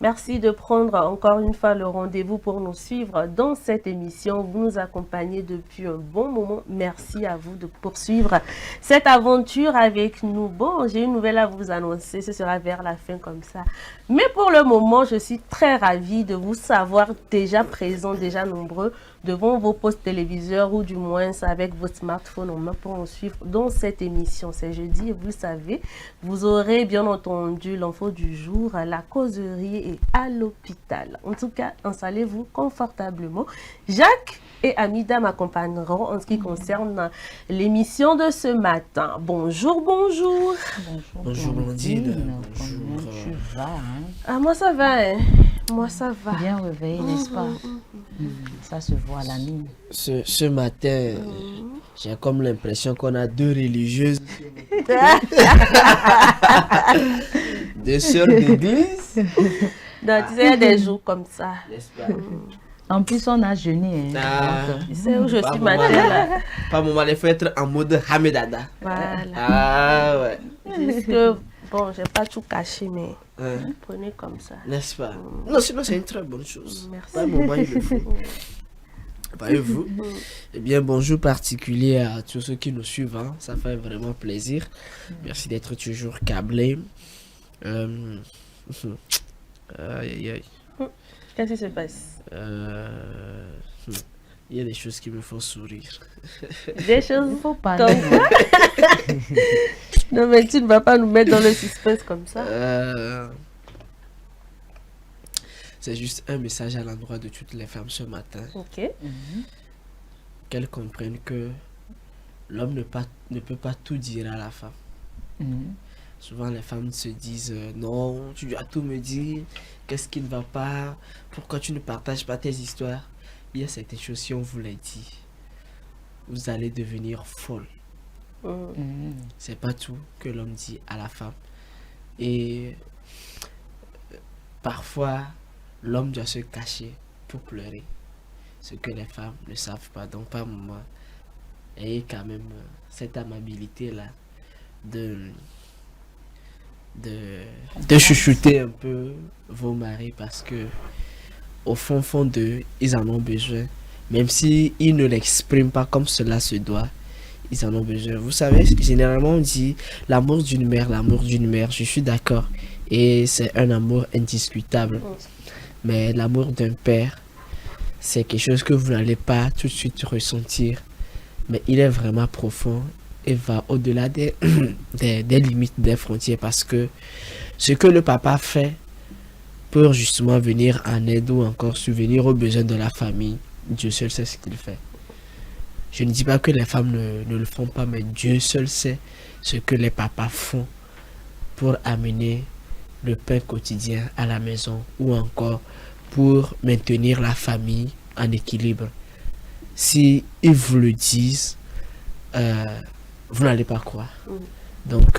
Merci de prendre encore une fois le rendez-vous pour nous suivre dans cette émission. Vous nous accompagnez depuis un bon moment. Merci à vous de poursuivre cette aventure avec nous. Bon, j'ai une nouvelle à vous annoncer. Ce sera vers la fin comme ça. Mais pour le moment, je suis très ravie de vous savoir déjà présents, déjà nombreux devant vos postes téléviseurs ou du moins avec vos smartphones en main pour nous suivre dans cette émission. C'est jeudi et vous le savez, vous aurez bien entendu l'info du jour, la causerie et à l'hôpital. En tout cas, installez-vous confortablement. Jacques et Amida m'accompagneront en ce qui concerne l'émission de ce matin. Bonjour, bonjour. Bonjour Blandine. Bonjour. Comment tu vas, hein? Ah, moi ça va, hein? Moi ça va. Bien réveillé, n'est-ce pas? Ça se voit à la mine. Ce matin, j'ai comme l'impression qu'on a deux religieuses. Deux sœurs d'église. Donc, tu sais, il y a des jours comme ça. N'est-ce pas? En plus, on a jeûné. Hein, Tu sais où je suis moment, matin là. Pas moment, il faut être en mode Hamedada. Voilà. Ah ouais. Puisque, bon, j'ai pas tout caché, mais prenez comme ça. N'est-ce pas? Non, sinon c'est une très bonne chose. Merci. Pas un moment, il le faut. Voyez-vous? Eh bien, bonjour particulier à tous ceux qui nous suivent. Hein. Ça fait vraiment plaisir. Merci d'être toujours câblés. Aïe, aïe, aïe. Qu'est-ce qui se passe? Il y a des choses qui me font sourire. Des choses Il faut comme parler. ça. Non, mais tu ne vas pas nous mettre dans le suspense comme ça. C'est juste un message à l'endroit de toutes les femmes ce matin. Ok. Qu'elles comprennent que l'homme ne peut pas tout dire à la femme. Souvent les femmes se disent non, tu dois tout me dire, qu'est-ce qui ne va pas, pourquoi tu ne partages pas tes histoires. Il y a certaines choses, si on vous les dit, vous allez devenir folle. C'est pas tout que l'homme dit à la femme. Et parfois, l'homme doit se cacher pour pleurer. Ce que les femmes ne savent pas. Donc, par moment, ayez quand même cette amabilité-là de chuchoter un peu vos maris parce que au fond d'eux, ils en ont besoin. Même si ils ne l'expriment pas comme cela se doit, ils en ont besoin. Vous savez, généralement on dit l'amour d'une mère, je suis d'accord. Et c'est un amour indiscutable. Mais l'amour d'un père, c'est quelque chose que vous n'allez pas tout de suite ressentir. Mais il est vraiment profond et va au-delà des limites, des frontières. Parce que ce que le papa fait pour justement venir en aide ou encore subvenir aux besoins de la famille, Dieu seul sait ce qu'il fait. Je ne dis pas que les femmes ne le font pas, mais Dieu seul sait ce que les papas font pour amener le pain quotidien à la maison ou encore pour maintenir la famille en équilibre. Si ils vous le disent, vous n'allez pas croire. Donc,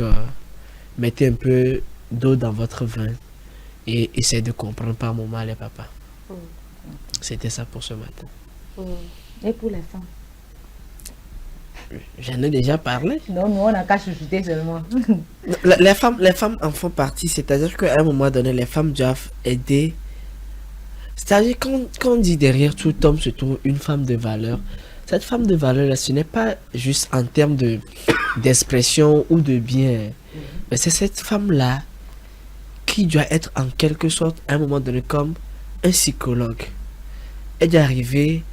mettez un peu d'eau dans votre vin et essayez de comprendre par moment les papas. C'était ça pour ce matin. Et pour les femmes? J'en ai déjà parlé. Non, nous on n'a qu'à chuchoter seulement. Les femmes en font partie, c'est-à-dire qu'à un moment donné, les femmes doivent aider. C'est-à-dire quand on dit derrière tout homme se trouve une femme de valeur, cette femme de valeur, ce n'est pas juste en termes d'expression ou de bien, mais c'est cette femme-là qui doit être en quelque sorte à un moment donné comme un psychologue. Elle doit arriver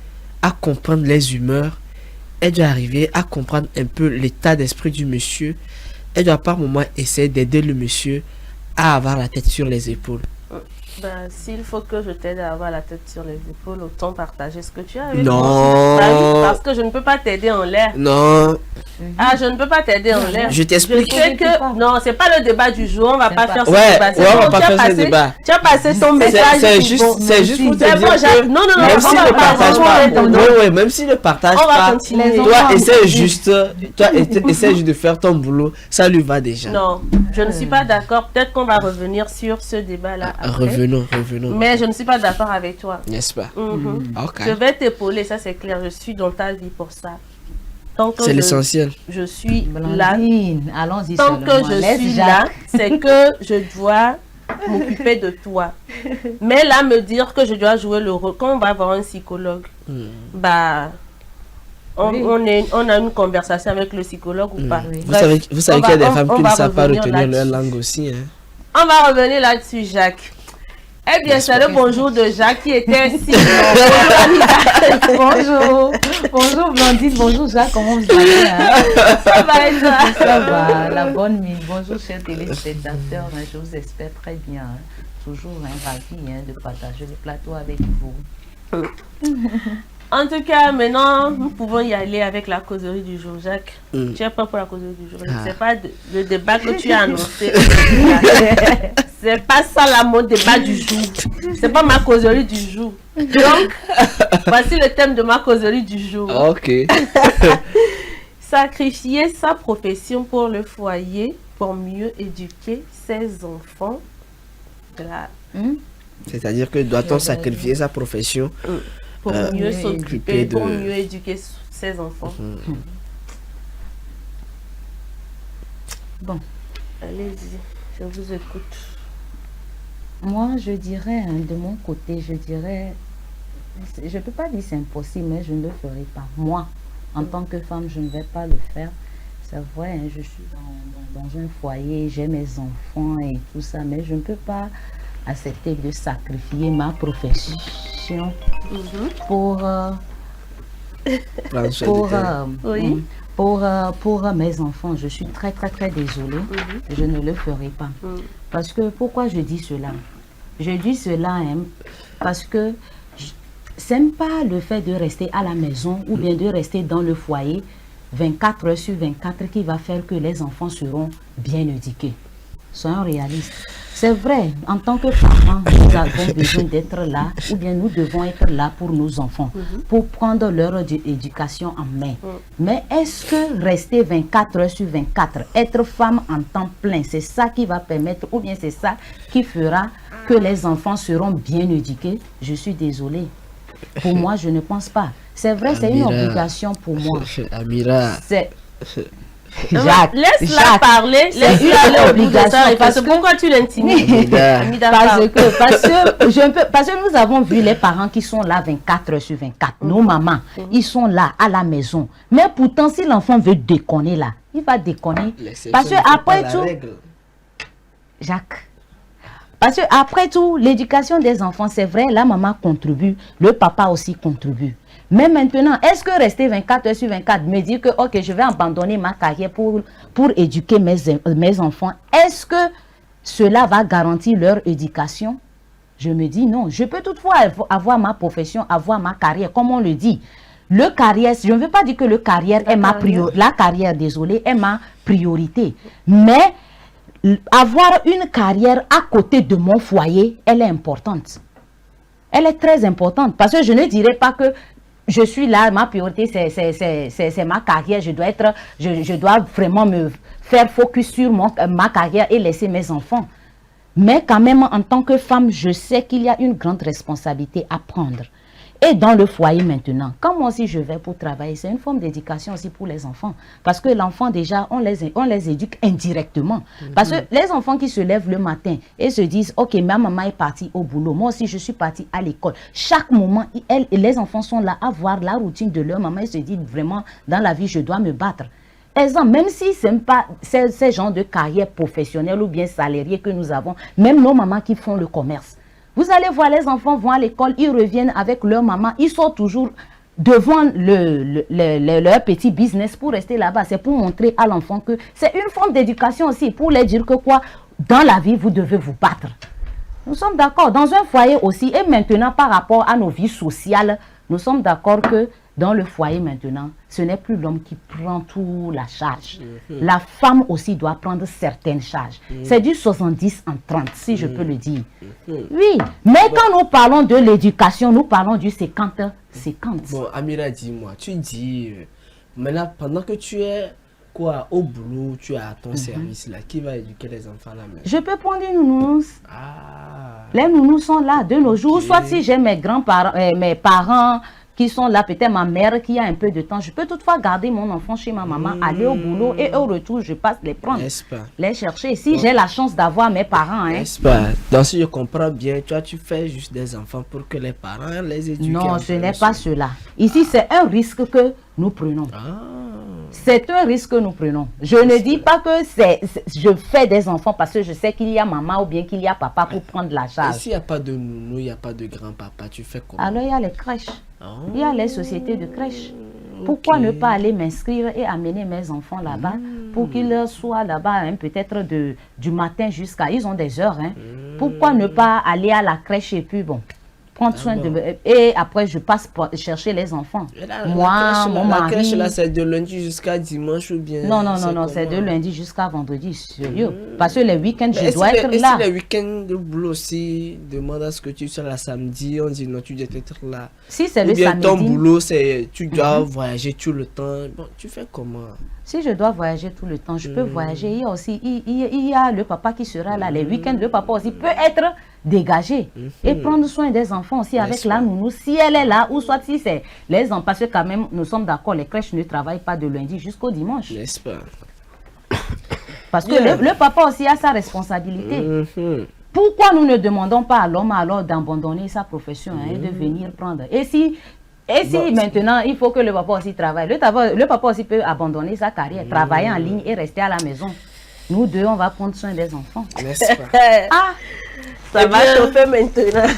à comprendre les humeurs, elle doit arriver à comprendre un peu l'état d'esprit du monsieur, elle doit par moment essayer d'aider le monsieur à avoir la tête sur les épaules. Ben, s'il faut que je t'aide à avoir la tête sur les épaules, autant partager ce que tu as avec Non. moi. Bah oui, parce que je ne peux pas t'aider en l'air. Non. Ah, je ne peux pas t'aider en l'air. Je t'explique. Je sais que... Non, c'est pas le débat du jour. On va pas faire ce Ouais, débat. on va pas faire ce débat. Tu as passé ton message. C'est juste pour te C'est bon, dire que non, même s'il ne partage pas, ouais, même s'il ne partage On va pas, continuer. toi essaie juste de faire ton boulot, ça lui va déjà. Non, je ne suis pas d'accord. Peut-être qu'on va revenir sur ce débat-là après. Revenons. Mais je ne suis pas d'accord avec toi. N'est-ce pas? Ok. Je vais t'épauler, ça c'est clair. Je suis dans ta vie pour ça. C'est l'essentiel. Je suis là. Blandine, allons-y Tant que seulement. je Laisse suis Jacques. là, c'est que je dois m'occuper de toi. Mais là, me dire que je dois jouer le rôle, quand on va voir un psychologue, bah, on a une conversation avec le psychologue ou pas. Oui. Vous savez qu'il y a des femmes qui ne savent pas revenir retenir leur là-dessus. langue aussi. Hein. On va revenir là-dessus, Jacques. Eh bien, c'est le bonjour de Jacques qui était si Bonjour. Bonjour Blandine, bonjour Jacques, comment vous allez hein? Ça va être ça. Ça va, la bonne mine. Bonjour chers téléspectateurs, hein, je vous espère très bien. Hein. Toujours ravi de partager le plateau avec vous. En tout cas, maintenant, nous pouvons y aller avec la causerie du jour. Jacques, tu es prêt pour la causerie du jour? C'est pas le débat que tu as annoncé. C'est pas ça mon débat du jour. C'est pas ma causerie du jour. Donc, voici le thème de ma causerie du jour. Ok. Sacrifier sa profession pour le foyer pour mieux éduquer ses enfants. C'est-à-dire que doit-on sacrifier sa profession pour mieux s'occuper, de... pour mieux éduquer ses enfants. Bon. Allez-y, je vous écoute. Moi, je dirais, de mon côté, je dirais, je ne peux pas dire c'est impossible, mais je ne le ferai pas. Moi, en tant que femme, je ne vais pas le faire. C'est vrai, je suis dans un foyer, j'ai mes enfants et tout ça, mais je ne peux pas accepter de sacrifier ma profession pour mes enfants. Je suis très désolée. Je ne le ferai pas. Parce que, pourquoi je dis cela? Je dis cela parce que c'est pas le fait de rester à la maison ou bien de rester dans le foyer 24 heures sur 24 qui va faire que les enfants seront bien éduqués. Soyons réalistes. C'est vrai, en tant que parents, nous avons besoin d'être là, ou bien nous devons être là pour nos enfants, pour prendre leur éducation en main. Mais est-ce que rester 24 heures sur 24, être femme en temps plein, c'est ça qui va permettre, ou bien c'est ça qui fera que les enfants seront bien éduqués? Je suis désolée. Pour moi, je ne pense pas. C'est vrai, c'est une obligation pour moi. Amira. Jacques, laisse-la parler, laisse-la l'obligation. Parce que pourquoi tu l'intimides? Parce que nous avons vu les parents qui sont là 24 heures sur 24. Nos mamans, ils sont là à la maison. Mais pourtant, si l'enfant veut déconner là, il va déconner. Parce que après tout, Jacques, parce que après tout, l'éducation des enfants, c'est vrai, la maman contribue, le papa aussi contribue. Mais maintenant, est-ce que rester 24 heures sur 24, me dire que ok, je vais abandonner ma carrière pour éduquer mes enfants, est-ce que cela va garantir leur éducation? Je me dis non. Je peux toutefois avoir ma profession, avoir ma carrière, comme on le dit. Le carrière, je ne veux pas dire que le carrière est ma priorité, la carrière, désolé, est ma priorité. Mais avoir une carrière à côté de mon foyer, elle est importante. Elle est très importante parce que je ne dirais pas que je suis là, ma priorité c'est ma carrière, je dois vraiment me faire focus sur ma carrière et laisser mes enfants. Mais quand même, en tant que femme, je sais qu'il y a une grande responsabilité à prendre. Et dans le foyer maintenant, quand moi aussi je vais pour travailler, c'est une forme d'éducation aussi pour les enfants. Parce que l'enfant déjà, on les éduque indirectement. Parce que les enfants qui se lèvent le matin et se disent, ok, ma maman est partie au boulot, moi aussi je suis partie à l'école. Chaque moment, les enfants sont là à voir la routine de leur maman et se disent vraiment, dans la vie, je dois me battre. Exemple, même si ce n'est pas ces genres de carrière professionnelle ou bien salariée que nous avons, même nos mamans qui font le commerce. Vous allez voir, les enfants vont à l'école, ils reviennent avec leur maman, ils sont toujours devant leur petit business pour rester là-bas. C'est pour montrer à l'enfant que c'est une forme d'éducation aussi, pour leur dire que quoi, dans la vie, vous devez vous battre. Nous sommes d'accord. Dans un foyer aussi, et maintenant par rapport à nos vies sociales, nous sommes d'accord que dans le foyer maintenant, ce n'est plus l'homme qui prend toute la charge. La femme aussi doit prendre certaines charges. C'est du 70 en 30, si je peux le dire. Oui, mais quand nous parlons de l'éducation, nous parlons du 50-50. Bon, Amira, dis-moi, tu dis, maintenant, pendant que tu es quoi, au boulot, tu as ton service là, qui va éduquer les enfants à la maison? Je peux prendre une nounours. Ah. Les nounous sont là de nos jours. Soit si j'ai mes grands-parents, mes parents qui sont là, peut-être ma mère qui a un peu de temps, je peux toutefois garder mon enfant chez ma maman, aller au boulot et au retour, je passe les prendre, les chercher. Si j'ai la chance d'avoir mes parents. N'est-ce pas? Donc si je comprends bien, toi tu fais juste des enfants pour que les parents les éduquent. Non, ce n'est pas cela. Ici, c'est un risque que nous prenons. C'est un risque que nous prenons. Je ne dis pas que je fais des enfants parce que je sais qu'il y a maman ou bien qu'il y a papa pour prendre la charge. Et s'il n'y a pas de nounou, il n'y a pas de grand-papa, tu fais comment? Alors, il y a les crèches. Il y a les sociétés de crèches. Pourquoi ne pas aller m'inscrire et amener mes enfants là-bas pour qu'ils soient là-bas peut-être du matin jusqu'à... Ils ont des heures. Pourquoi ne pas aller à la crèche et puis bon... prendre soin de... Et après, je passe pour chercher les enfants. Moi, mon mari... La crèche, là, c'est de lundi jusqu'à dimanche ou bien... Non, c'est de lundi jusqu'à vendredi, sérieux. Parce que les week-ends, je dois être là. Et si les week-ends de boulot aussi demandent à ce que tu sois là samedi, on dit non, tu dois être là. Si c'est le samedi... ton boulot, c'est tu dois voyager tout le temps. Bon, tu fais comment? Si je dois voyager tout le temps, je peux voyager. Il y a aussi il y a le papa qui sera là. Les week-ends, le papa aussi peut être dégagé et prendre soin des enfants aussi avec la nounou. Si elle est là, ou soit si c'est les enfants, parce que quand même, nous sommes d'accord, les crèches ne travaillent pas de lundi jusqu'au dimanche. N'est-ce pas? Parce que le papa aussi a sa responsabilité. Pourquoi nous ne demandons pas à l'homme alors d'abandonner sa profession et de venir prendre? Et si maintenant, il faut que le papa aussi travaille. Le papa aussi peut abandonner sa carrière, travailler en ligne et rester à la maison. Nous deux, on va prendre soin des enfants. N'est-ce pas? Ça va chauffer maintenant.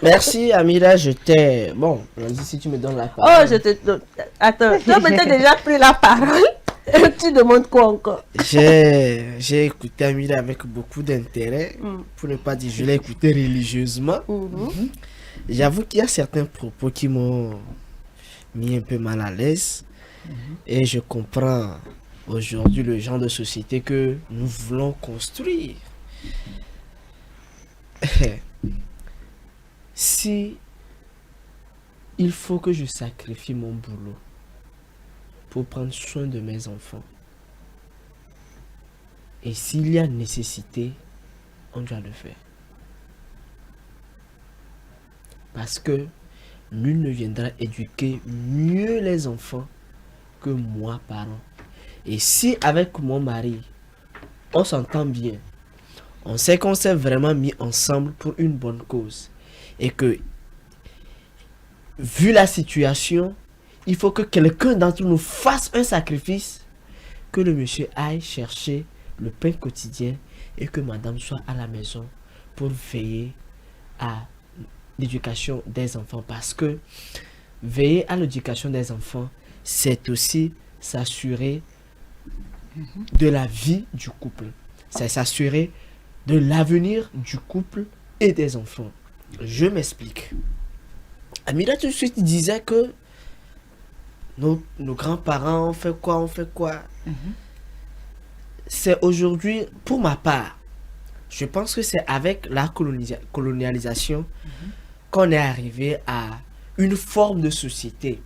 Merci, Amira. Je t'ai... Bon, si tu me donnes la parole. Oh, je te... Attends, tu as peut-être déjà pris la parole. Tu demandes quoi encore? J'ai écouté Amira avec beaucoup d'intérêt. Pour ne pas dire, je l'ai écouté religieusement. J'avoue qu'il y a certains propos qui m'ont mis un peu mal à l'aise. Et je comprends aujourd'hui le genre de société que nous voulons construire. Si il faut que je sacrifie mon boulot pour prendre soin de mes enfants, et s'il y a nécessité, on doit le faire. Parce que nul ne viendra éduquer mieux les enfants que moi, parent. Et si avec mon mari, on s'entend bien, on sait qu'on s'est vraiment mis ensemble pour une bonne cause, et que, vu la situation, il faut que quelqu'un d'entre nous fasse un sacrifice, que le monsieur aille chercher le pain quotidien et que madame soit à la maison pour veiller à l'éducation des enfants. Parce que veiller à l'éducation des enfants, c'est aussi s'assurer de la vie du couple. C'est s'assurer de l'avenir du couple et des enfants. Je m'explique. Amira tout de suite disait que nos grands-parents ont fait quoi. C'est aujourd'hui, pour ma part, je pense que c'est avec la colonialisation qu'on est arrivé à une forme de société.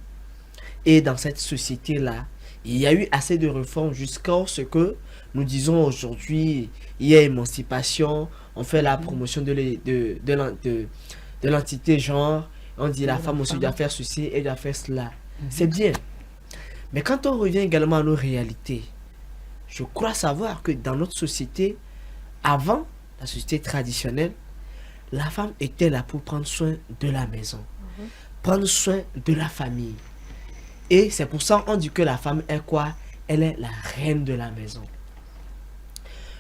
Et dans cette société-là, il y a eu assez de réformes jusqu'à ce que nous disons aujourd'hui, il y a émancipation, on fait la promotion de l'entité genre, on dit la femme aussi doit faire ceci et doit faire cela. C'est bien. Mais quand on revient également à nos réalités, je crois savoir que dans notre société, avant la société traditionnelle, la femme était là pour prendre soin de la maison, prendre soin de la famille. Et c'est pour ça qu'on dit que la femme est quoi? Elle est la reine de la maison.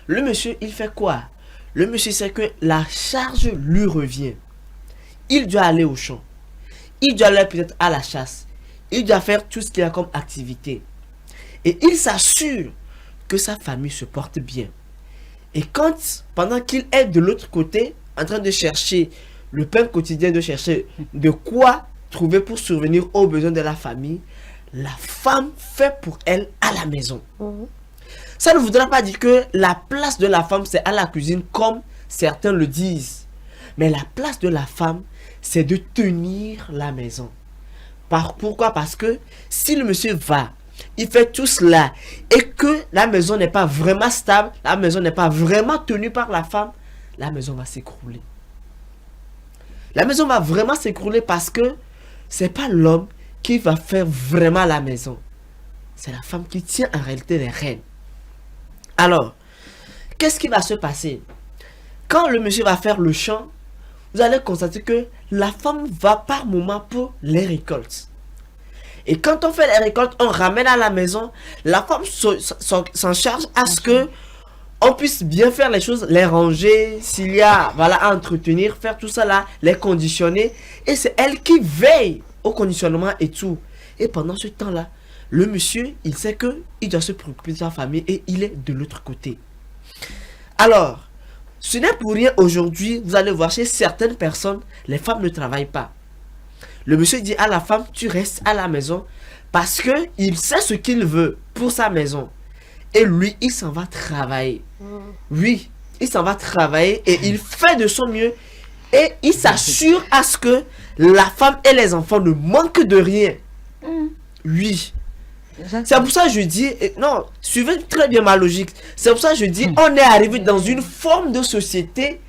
Le monsieur, il fait quoi? Le monsieur sait que la charge lui revient. Il doit aller au champ. Il doit aller peut-être à la chasse. Il doit faire tout ce qu'il a comme activité. Et il s'assure que sa famille se porte bien. Et pendant qu'il est de l'autre côté, en train de chercher le pain quotidien, de chercher de quoi trouver pour survenir aux besoins de la famille, la femme fait pour elle à la maison. Ça ne voudra pas dire que la place de la femme, c'est à la cuisine, comme certains le disent. Mais la place de la femme, c'est de tenir la maison. Pourquoi? Parce que si le monsieur va, il fait tout cela, et que la maison n'est pas vraiment stable, la maison n'est pas vraiment tenue par la femme, la maison va s'écrouler. La maison va vraiment s'écrouler parce que c'est pas l'homme qui va faire vraiment la maison. C'est la femme qui tient en réalité les rênes. Alors, qu'est-ce qui va se passer? Quand le monsieur va faire le champ, vous allez constater que la femme va par moment pour les récoltes. Et quand on fait les récoltes, on ramène à la maison, la femme s'en charge à ce que on puisse bien faire les choses, les ranger, s'il y a voilà, à entretenir, faire tout ça là, les conditionner. Et c'est elle qui veille au conditionnement et tout. Et pendant ce temps-là, le monsieur, il sait qu'il doit se préoccuper de sa famille et il est de l'autre côté. Alors, ce n'est pour rien aujourd'hui, vous allez voir chez certaines personnes, les femmes ne travaillent pas. Le monsieur dit à la femme, tu restes à la maison parce qu'il sait ce qu'il veut pour sa maison. Et lui, il s'en va travailler. Oui, il s'en va travailler et il fait de son mieux. Et il s'assure à ce que la femme et les enfants ne manquent de rien. Oui. C'est pour ça que je dis, non, suivez très bien ma logique. C'est pour ça que je dis, on est arrivé dans une forme de société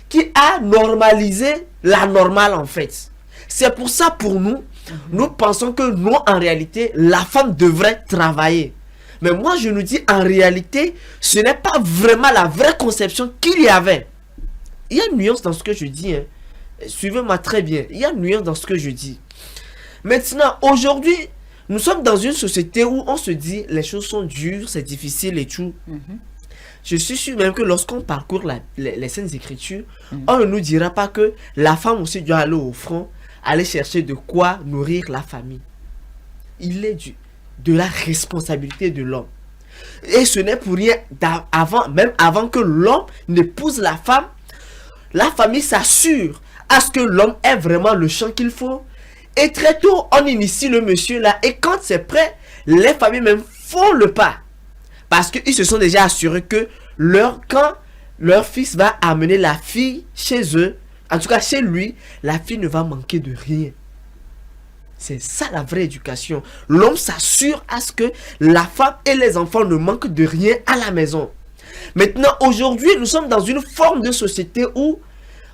qui a normalisé la normale en fait. C'est pour ça pour nous, nous pensons que nous, en réalité, la femme devrait travailler. Mais moi, je nous dis, en réalité, ce n'est pas vraiment la vraie conception qu'il y avait. Il y a une nuance dans ce que je dis. Hein. Suivez-moi très bien. Il y a une nuance dans ce que je dis. Maintenant, aujourd'hui, nous sommes dans une société où on se dit, les choses sont dures, c'est difficile et tout. Je suis sûr même que lorsqu'on parcourt les Saintes Écritures, on ne nous dira pas que la femme aussi doit aller au front, aller chercher de quoi nourrir la famille. Il est de la responsabilité de l'homme. Et ce n'est pour rien, même avant que l'homme n'épouse la femme, la famille s'assure à ce que l'homme ait vraiment le champ qu'il faut. Et très tôt, on initie le monsieur là. Et quand c'est prêt, les familles même font le pas. Parce qu'ils se sont déjà assurés que quand leur fils va amener la fille chez eux, en tout cas chez lui, la fille ne va manquer de rien. C'est ça la vraie éducation. L'homme s'assure à ce que la femme et les enfants ne manquent de rien à la maison. Maintenant, aujourd'hui, nous sommes dans une forme de société où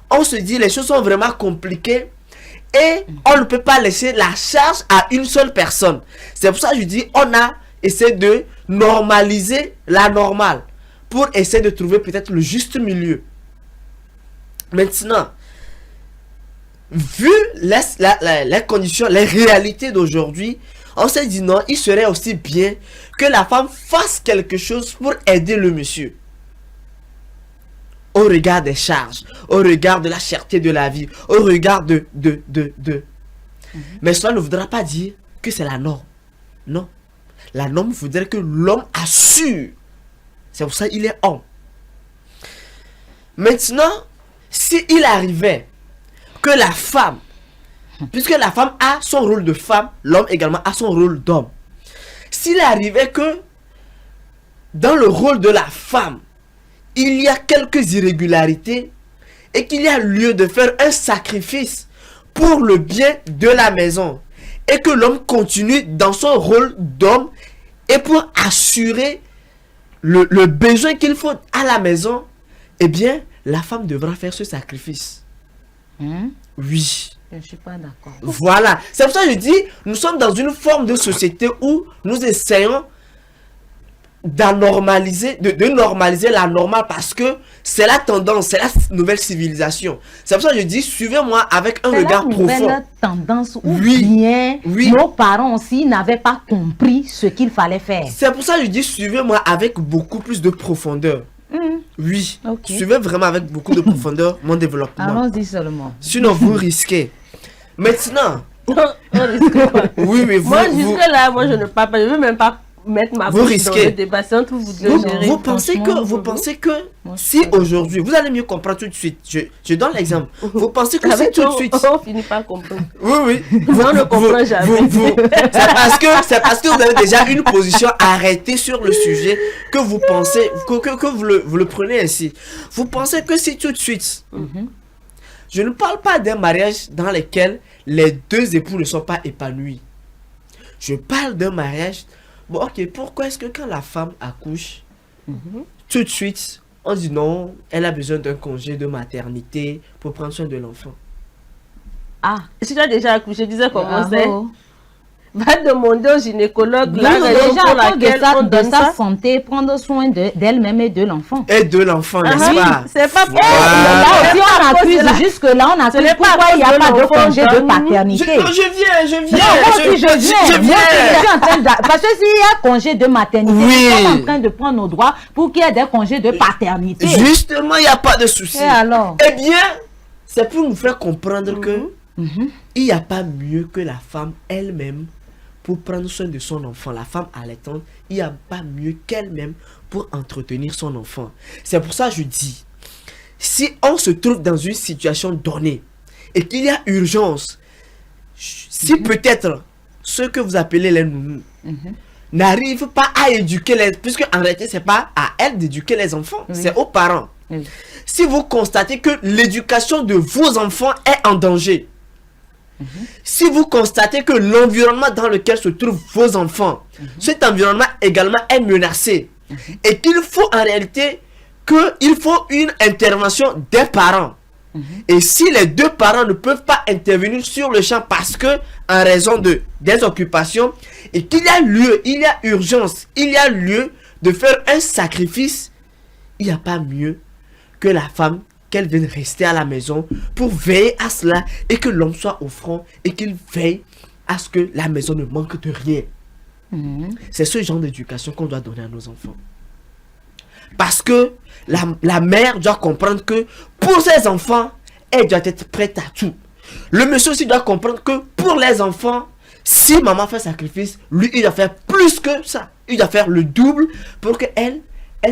on se dit les choses sont vraiment compliquées et on ne peut pas laisser la charge à une seule personne. C'est pour ça que je dis, on a essayé de normaliser la normale pour essayer de trouver peut-être le juste milieu. Maintenant, vu les conditions, les réalités d'aujourd'hui, on s'est dit non, il serait aussi bien que la femme fasse quelque chose pour aider le monsieur. Au regard des charges, au regard de la cherté de la vie, au regard de. Mais cela ne voudra pas dire que c'est la norme. Non. La norme voudrait que l'homme assure. C'est pour ça qu'il est homme. Maintenant, s'il arrivait que la femme, puisque la femme a son rôle de femme, l'homme également a son rôle d'homme. S'il arrivait que dans le rôle de la femme, il y a quelques irrégularités et qu'il y a lieu de faire un sacrifice pour le bien de la maison et que l'homme continue dans son rôle d'homme et pour assurer le besoin qu'il faut à la maison, eh bien, la femme devra faire ce sacrifice. Oui. Je ne suis pas d'accord. Voilà. C'est pour ça que je dis, nous sommes dans une forme de société où nous essayons de normaliser la normale parce que c'est la tendance, c'est la nouvelle civilisation. C'est pour ça que je dis, suivez-moi avec un regard profond. C'est la nouvelle tendance où bien nos parents aussi n'avaient pas compris ce qu'il fallait faire. C'est pour ça que je dis, suivez-moi avec beaucoup plus de profondeur. Oui, suivez vraiment avec beaucoup de profondeur mon développement. Allons-y seulement. Sinon, vous risquez. Maintenant. Oui, mais moi, jusque-là, moi, je ne parle pas. Je ne veux même pas mettre ma bouche dans le débat. C'est entre vous deux. Vous pensez que si aujourd'hui, vous allez mieux comprendre tout de suite. Je donne l'exemple. Vous pensez que si tout de suite. On finit par comprendre. Oui. On ne comprend jamais. C'est parce que vous avez déjà une position arrêtée sur le sujet que vous pensez, que vous le prenez ainsi. Vous pensez que si tout de suite. Je ne parle pas d'un mariage dans lequel les deux époux ne sont pas épanouis. Je parle d'un mariage. Bon, ok, pourquoi est-ce que quand la femme accouche, tout de suite, on dit non, elle a besoin d'un congé de maternité pour prendre soin de l'enfant? Ah. Si tu as déjà accouché, je disais comment c'est. Oh. Va demander au gynécologue la Donc, raison déjà, pour à cause laquelle on de donne sa ça. santé, prendre soin d'elle-même et de l'enfant. Et de l'enfant, n'est-ce Oui, pas? c'est pas pour Là aussi, on accuse, là. jusque-là, on Ce n'est accuse pas pourquoi il n'y a à cause pas de de l'enfant congé de donne. paternité. Non, je viens. Non, moi aussi, je viens. Moi aussi, je suis en train de... Parce que s'il y a congé de maternité, Oui. nous sommes en train de prendre nos droits pour qu'il y ait des congés de paternité. Justement, il n'y a pas de souci. Et alors? Eh bien, c'est pour nous faire comprendre que il n'y a pas mieux que la femme elle-même pour prendre soin de son enfant. La femme allaitante, il n'y a pas mieux qu'elle-même pour entretenir son enfant. C'est pour ça que je dis, si on se trouve dans une situation donnée et qu'il y a urgence, si peut-être ceux que vous appelez les nounous n'arrivent pas à éduquer les... Puisque en réalité, ce n'est pas à elles d'éduquer les enfants, c'est aux parents. Oui. Si vous constatez que l'éducation de vos enfants est en danger, si vous constatez que l'environnement dans lequel se trouvent vos enfants, cet environnement également est menacé, et qu'il faut en réalité qu'il faut une intervention des parents. Et si les deux parents ne peuvent pas intervenir sur le champ parce que en raison des occupations, et qu'il y a lieu, il y a urgence, il y a lieu de faire un sacrifice, il n'y a pas mieux que la femme qu'elle vienne rester à la maison pour veiller à cela et que l'homme soit au front et qu'il veille à ce que la maison ne manque de rien. C'est ce genre d'éducation qu'on doit donner à nos enfants. Parce que la mère doit comprendre que pour ses enfants, elle doit être prête à tout. Le monsieur aussi doit comprendre que pour les enfants, si maman fait sacrifice, lui, il doit faire plus que ça. Il doit faire le double pour qu'elle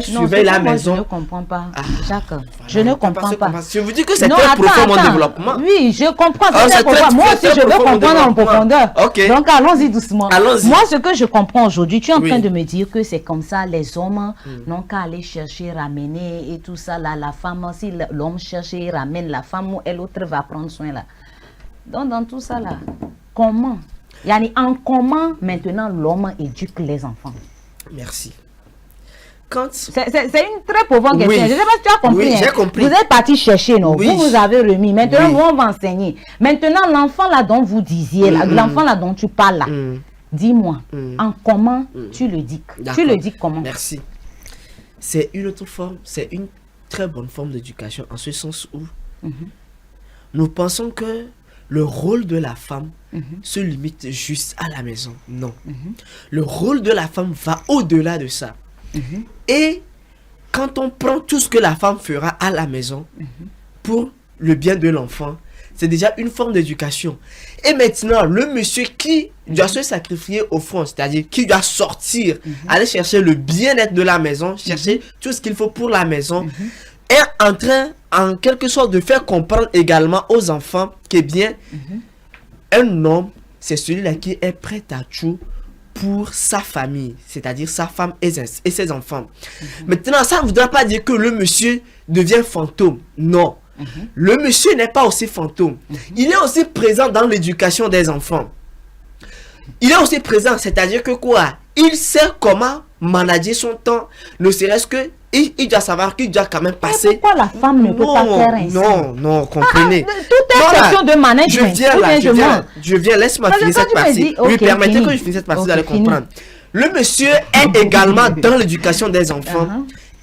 surveille la maison. Je ne comprends pas, Jacques. Je ne comprends pas. Je vous dis que c'est très profond mon développement. Oui, je comprends. C'est très Moi aussi, je veux comprendre en profondeur. Ok. Donc, allons-y doucement. Allons-y. Moi, ce que je comprends aujourd'hui, tu es en train Oui. de me dire que c'est comme ça, les hommes n'ont qu'à aller chercher, ramener et tout ça. Là, la femme, si l'homme cherche et ramène la femme, elle autre va prendre soin là. Donc, dans tout ça là, comment? Yani, en comment maintenant l'homme éduque les enfants? Merci. C'est une très profonde question. Oui. Je ne sais pas si tu as compris. Oui, j'ai hein. compris. Vous êtes parti chercher, non? Oui. Vous avez remis. Maintenant, Oui. nous, on va enseigner. Maintenant, l'enfant là dont vous disiez, là, l'enfant là dont tu parles là, dis-moi, en comment tu le dis? Tu le dis comment? Merci. C'est une autre forme, c'est une très bonne forme d'éducation en ce sens où nous pensons que le rôle de la femme se limite juste à la maison. Non. Le rôle de la femme va au-delà de ça. Et quand on prend tout ce que la femme fera à la maison pour le bien de l'enfant, c'est déjà une forme d'éducation. Et maintenant, le monsieur qui doit se sacrifier au front, c'est-à-dire qui doit sortir, aller chercher le bien-être de la maison, chercher tout ce qu'il faut pour la maison, est en train, en quelque sorte, de faire comprendre également aux enfants que bien, un homme, c'est celui-là qui est prêt à tout pour sa famille, c'est-à-dire sa femme et ses enfants. Maintenant, ça ne voudra pas dire que le monsieur devient fantôme. Non. Le monsieur n'est pas aussi fantôme. Il est aussi présent dans l'éducation des enfants. Il est aussi présent, c'est-à-dire que quoi? Il sait comment manager son temps, ne serait-ce que il doit savoir qu'il doit quand même passer. Mais pourquoi la femme ne peut pas faire ainsi? Non, comprenez. Tout est question de management. Je viens, laisse-moi finir cette partie. Oui, permettez que je finisse cette partie, vous allez comprendre. Le monsieur est également dans l'éducation des enfants.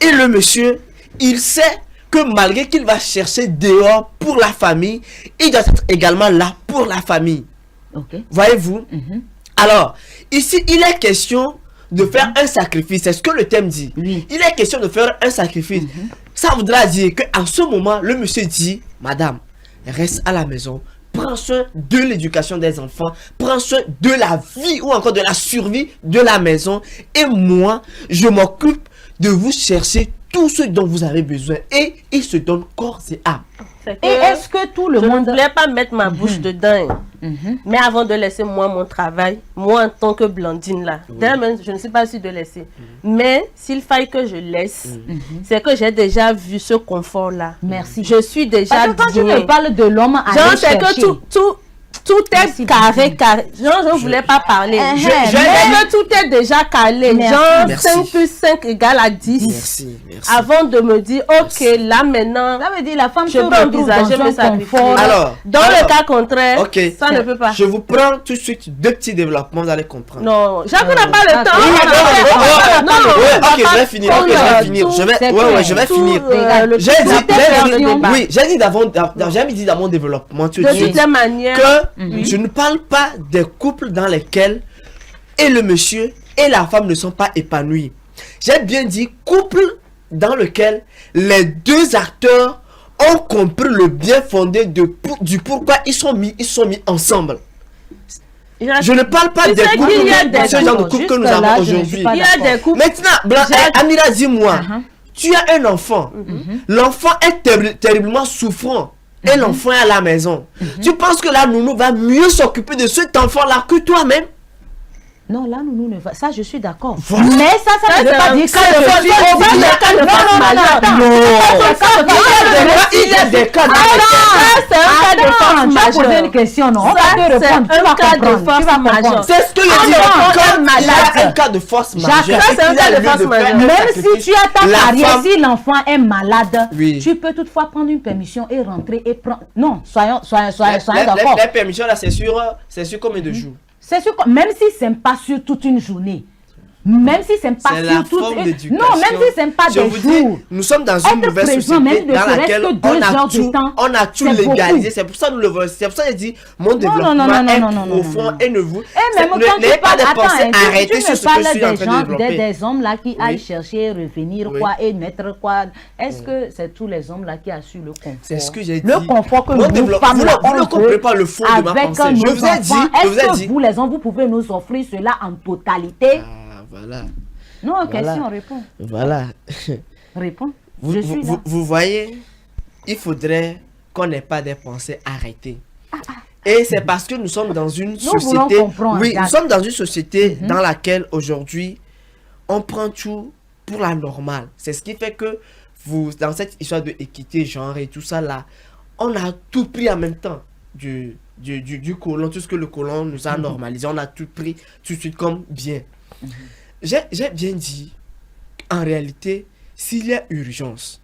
Et le monsieur, il sait que malgré qu'il va chercher dehors pour la famille, il doit être également là pour la famille. Voyez-vous? Alors, ici, il est question de faire un sacrifice. C'est ce que le thème dit. Il est question de faire un sacrifice. Ça voudra dire qu'en ce moment, le monsieur dit, madame, reste à la maison, prends soin de l'éducation des enfants, prends soin de la vie ou encore de la survie de la maison. Et moi, je m'occupe de vous chercher tout ce dont vous avez besoin. Et il se donne corps et âme. Et est-ce que tout le monde... Je ne voulais pas mettre ma bouche dedans. Mais avant de laisser moi mon travail, moi en tant que Blandine là, je ne sais pas si de laisser. Mais s'il faille que je laisse, c'est que j'ai déjà vu ce confort là. Merci. Je suis déjà Parce que quand tu me parles de l'homme à c'est que tout tout est carré. Genre, je ne voulais pas parler. Mais tout est déjà calé. Genre, 5 plus 5 égale à 10. Merci. Avant de me dire, ok, là maintenant, ça veut dire la femme je peux envisager mes sacrifices. Alors, dans le cas contraire, okay, ça ne peut pas. Je vous prends tout de suite 2 petits développements, vous allez comprendre. Non, Jacques n'a pas le temps. Ok, je vais finir. Je vais finir. J'ai dit dans mon développement tout de suite que je ne parle pas des couples dans lesquels et le monsieur et la femme ne sont pas épanouis. J'ai bien dit couple dans lequel les 2 acteurs ont compris le bien fondé du pourquoi ils sont mis ensemble. Je ne parle pas des couples, ce genre de couple que nous avons aujourd'hui. Maintenant, Amira, dis-moi, tu as un enfant. L'enfant est terriblement souffrant. Et l'enfant est à la maison. Tu penses que la nounou va mieux s'occuper de cet enfant-là que toi-même? Non, là, nous ne va. Ça, je suis d'accord. Voilà. Mais ça ne veut pas dire que il y a des cas de force majeure. Tu as posé une question, non? On va te répondre. Tu vas comprendre. C'est ce que je dis. C'est un cas de force majeure. C'est un cas de force majeure. Même si tu as ta carrière, si l'enfant est malade, tu peux toutefois prendre une permission et rentrer et prendre. Non, soyons d'accord. La permission, là, c'est sur combien de jours? C'est sûr que même si c'est pas sur toute une journée, même si c'est pas sur toute une... Non, même si c'est pas des jours. Nous sommes dans une nouvelle société dans laquelle on a tout légalisé. C'est pour ça que nous le voyons. C'est pour ça que je dis mon développement est profond et ne vous... N'ayez pas de pensée arrêtez sur ce que je suis en train de développer. Des hommes là qui aillent chercher, revenir quoi et mettre quoi. Est-ce que c'est tous les hommes là qui assurent le confort? C'est ce que j'ai dit. Le confort que nous femmes vous ne comprenez pas le fond de ma pensée. Je vous ai dit. Est-ce que vous les hommes vous pouvez nous offrir cela en totalité? Voilà. Non, question, réponds. Voilà. Réponds. Vous voyez, il faudrait qu'on n'ait pas des pensées arrêtées. Et c'est parce que nous sommes dans une société... Oui, nous sommes dans une société dans laquelle aujourd'hui, on prend tout pour la normale. C'est ce qui fait que dans cette histoire de équité, genre et tout ça là, on a tout pris en même temps du colon, tout ce que le colon nous a normalisé, on a tout pris tout de suite comme bien. J'ai bien dit, en réalité, s'il y a urgence,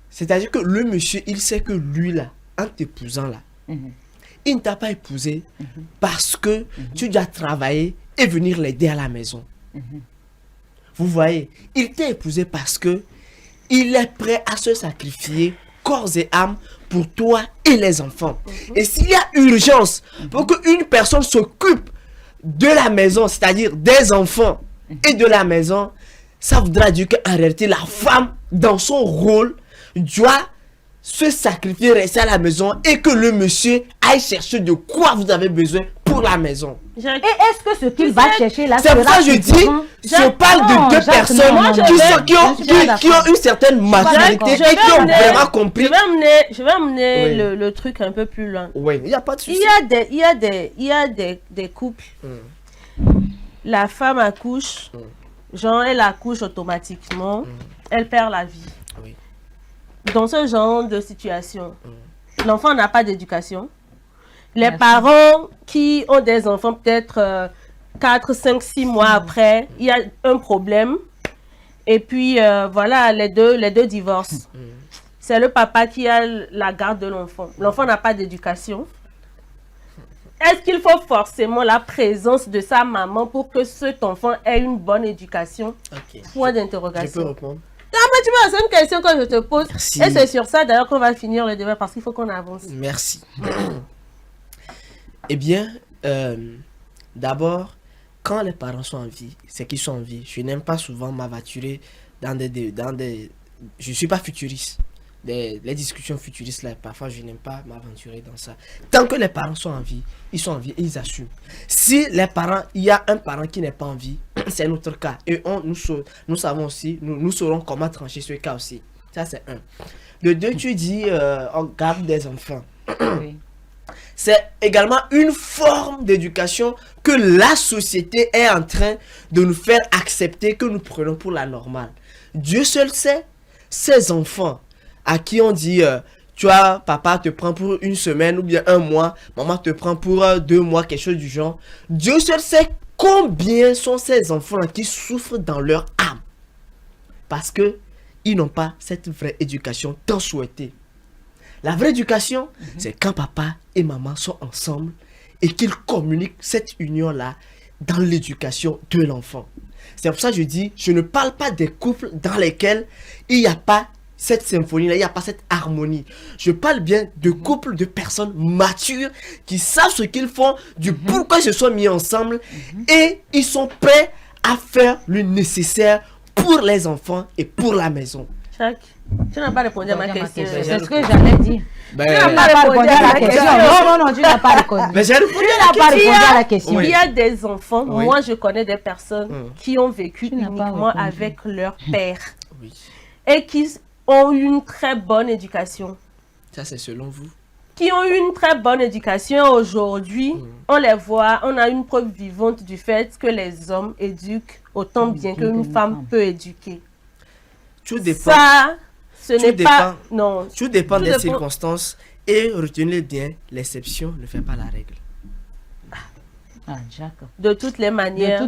c'est-à-dire que le monsieur, il sait que lui là, en t'épousant là, il ne t'a pas épousé parce que tu dois travailler et venir l'aider à la maison. Vous voyez, il t'a épousé parce que il est prêt à se sacrifier corps et âme pour toi et les enfants. Et s'il y a urgence pour qu'une personne s'occupe de la maison, c'est-à-dire des enfants et de la maison, ça voudra dire qu'en réalité, la femme, dans son rôle, doit se sacrifier, rester à la maison et que le monsieur aille chercher de quoi vous avez besoin pour la maison. Et est-ce que ce qu'il va chercher là, c'est pour ça que je dis, je parle de deux personnes qui ont une certaine maturité et qui ont vraiment compris. Je vais amener le truc un peu plus loin. Oui, il n'y a pas de souci. Il y a des couples. La femme accouche, genre elle accouche automatiquement, elle perd la vie. Oui. Dans ce genre de situation, l'enfant n'a pas d'éducation. Les parents qui ont des enfants peut-être 4, 5, 6 mois après, il y a un problème. Et puis voilà, les deux divorcent. C'est le papa qui a la garde de l'enfant. L'enfant n'a pas d'éducation. Est-ce qu'il faut forcément la présence de sa maman pour que cet enfant ait une bonne éducation? Point d'interrogation. Je peux répondre? Non, mais tu vois, c'est une question que je te pose. Merci. Et c'est sur ça d'ailleurs qu'on va finir le débat parce qu'il faut qu'on avance. Merci. Eh bien, d'abord, quand les parents sont en vie, c'est qu'ils sont en vie. Je n'aime pas souvent m'aventurer dans des... Je ne suis pas futuriste. Les discussions futuristes là, parfois je n'aime pas m'aventurer dans ça. Tant que les parents sont en vie, ils sont en vie et ils assument. Si les parents, il y a un parent qui n'est pas en vie, c'est notre cas. Et nous savons aussi, nous saurons comment trancher ce cas aussi. Ça c'est un. De deux, tu dis, on garde des enfants. Oui. C'est également une forme d'éducation que la société est en train de nous faire accepter, que nous prenons pour la normale. Dieu seul sait, ces enfants à qui on dit tu vois, papa te prend pour une semaine ou bien un mois, maman te prend pour 2 mois, quelque chose du genre. Dieu seul sait combien sont ces enfants qui souffrent dans leur âme. Parce que ils n'ont pas cette vraie éducation tant souhaitée. La vraie éducation, c'est quand papa et maman sont ensemble et qu'ils communiquent cette union-là dans l'éducation de l'enfant. C'est pour ça que je dis, je ne parle pas des couples dans lesquels il n'y a pas cette symphonie-là, il n'y a pas cette harmonie. Je parle bien de couples de personnes matures qui savent ce qu'ils font, du pourquoi ils se sont mis ensemble et ils sont prêts à faire le nécessaire pour les enfants et pour la maison. Jacques, tu n'as pas répondu à ma question. C'est ce que j'allais dire. Tu n'as pas répondu à la question. Non, tu n'as pas répondu. Mais j'ai répondu à la question. Il y a des enfants, moi je connais des personnes qui ont vécu uniquement avec leur père et qui ont eu une très bonne éducation. Ça, c'est selon vous? Qui ont eu une très bonne éducation aujourd'hui, on les voit, on a une preuve vivante du fait que les hommes éduquent autant bien qu'une femme peut éduquer. Tout dépend. Ça, ce n'est pas... Non. Tout dépend des circonstances et retenez bien, l'exception ne fait pas la règle. De toutes les manières,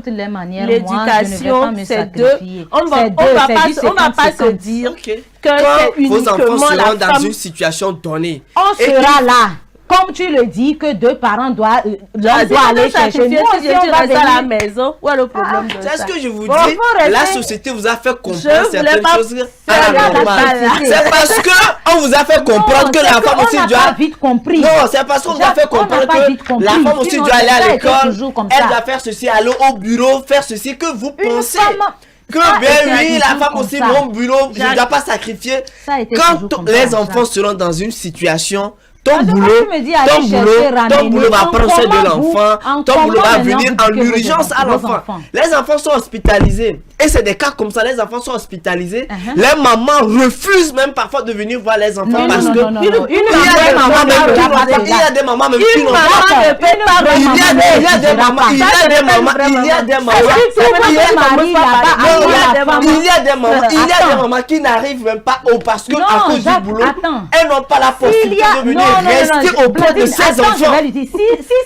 l'éducation, c'est deux. On va pas se dire que c'est uniquement vos enfants seront la dans femme. Une situation donnée. On sera là. Comme tu le dis, que deux parents doivent aller chercher. Nous aussi, on va à la maison. Où est le problème de ça? C'est ce que je vous dis. La société vous a fait comprendre certaines choses à la normale. C'est parce qu'on vous a fait comprendre que la femme aussi doit... vite compris. Non, c'est parce qu'on vous a fait comprendre que la femme aussi doit aller à l'école. Elle doit faire ceci, aller au bureau, faire ceci que vous pensez. Que bien oui, la femme aussi, mon boulot, je ne dois pas sacrifier. Quand les enfants seront dans une situation... Ton boulot va prendre soin de l'enfant, ton boulot va venir en urgence à l'enfant. Les enfants sont hospitalisés. Et c'est des cas comme ça, les enfants sont hospitalisés. Les mamans refusent même parfois de venir voir les enfants parce que il y a des mamans même qui n'ont pas. Il y a des mamans qui n'arrivent même pas parce que à cause du boulot, elles n'ont pas la possibilité de venir rester auprès de ses enfants. Si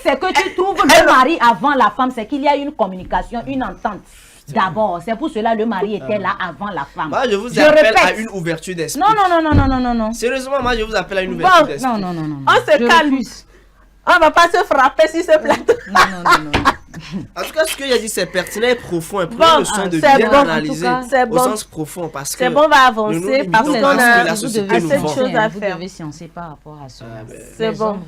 c'est que tu trouves le mari avant la femme, c'est qu'il y a une communication, une entente. D'abord, c'est pour cela le mari était là avant la femme. Moi, je vous appelle à une ouverture d'esprit. Non. Sérieusement, moi, je vous appelle à une ouverture d'esprit. Non. On se calme. On va pas se frapper sur ce plateau. Non. En tout cas, ce qu'il a dit, c'est pertinent et profond. Et prenez le soin de bien analyser au sens profond. Parce que c'est bon, on va avancer parce qu'on a assez de choses à faire. Vous devez sciencer par rapport à cela. C'est bon.